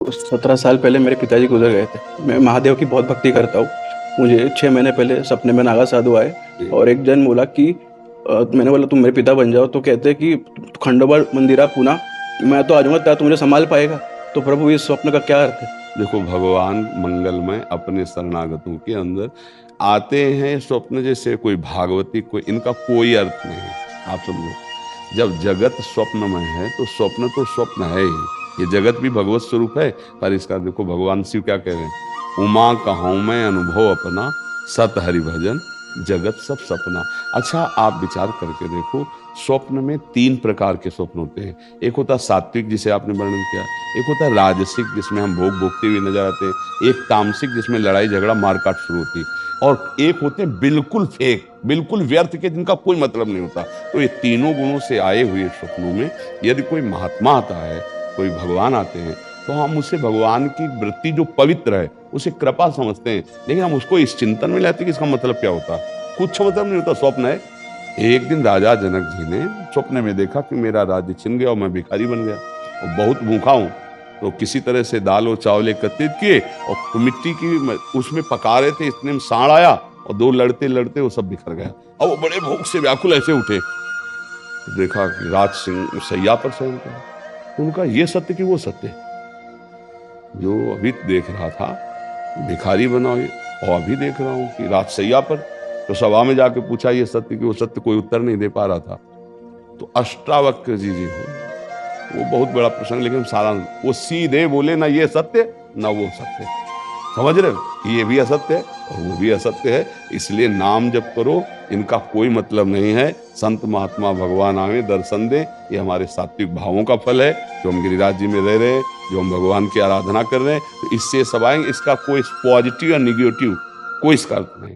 17 साल पहले मेरे पिताजी गुजर गए थे। मैं महादेव की बहुत भक्ति करता हूँ। मुझे 6 महीने पहले सपने में नागा साधु आए और एक जन बोला कि मैंने बोला तुम मेरे पिता बन जाओ, तो कहते कि खंडोबा मंदिरा पूना, मैं तो आ जाऊंगा, क्या तू मुझे संभाल पाएगा? तो प्रभु इस स्वप्न का क्या अर्थ है? देखो, भगवान मंगलमय अपने शरणागतों के अंदर आते हैं स्वप्न जैसे, कोई भागवती, कोई इनका कोई अर्थ नहीं है। आप समझो, जब जगत स्वप्नमय है तो स्वप्न है ही। ये जगत भी भगवत स्वरूप है। पर इसका देखो, भगवान शिव क्या कह रहे हैं, उमा कहूँ मैं अनुभव अपना, सत हरि भजन जगत सब सपना। अच्छा, आप विचार करके देखो, स्वप्न में 3 प्रकार के स्वप्न होते हैं। एक होता है सात्विक, जिसे आपने वर्णन किया। एक होता है राजसिक, जिसमें हम भोग भोगते हुए नजर आते हैं। एक तामसिक, जिसमें लड़ाई झगड़ा मारकाट शुरू होती है। और एक होते हैं बिल्कुल फेक, बिल्कुल व्यर्थ के, जिनका कोई मतलब नहीं होता। तो ये तीनों गुणों से आए हुए स्वप्नों में यदि कोई महात्मा आता है, कोई भगवान आते हैं, तो हम उसे भगवान की वृत्ति जो पवित्र है उसे कृपा समझते हैं। लेकिन हम उसको इस चिंतन में लेते कि इसका मतलब क्या होता, कुछ मतलब नहीं होता, स्वप्न है। एक दिन राजा जनक जी ने स्वप्न में देखा कि मेरा राज्य छिन गया और मैं भिखारी बन गया और बहुत भूखा हूँ। तो किसी तरह से दाल और चावल एकत्रित किए और मिट्टी की उसमें पका रहे थे, इतने में सांड आया और 2 लड़ते लड़ते वो सब बिखर गया। और वो बड़े भूख से व्याकुल ऐसे उठे, तो देखा कि राज सिंह सैया पर शयन कर। उनका ये सत्य कि वो सत्य जो अभी देख रहा था, भिखारी बना और अभी देख रहा हूँ कि राजसैया पर। तो सभा में जाके पूछा ये सत्य कि वो सत्य, कोई उत्तर नहीं दे पा रहा था। तो अष्टावक्र जी हो, वो बहुत बड़ा प्रसंग, लेकिन सारा वो सीधे बोले, ना ये सत्य ना वो सत्य। समझ रहे हो, ये भी असत्य है और वो भी असत्य है। इसलिए नाम जप करो, इनका कोई मतलब नहीं है। संत महात्मा भगवान आवे दर्शन दे, ये हमारे सात्विक भावों का फल है, जो हम गिरिराज जी में रह रहे हैं, जो हम भगवान की आराधना कर रहे हैं। तो इससे सब आएंगे, इसका कोई पॉजिटिव या निगेटिव कोई इसका अर्थ नहीं।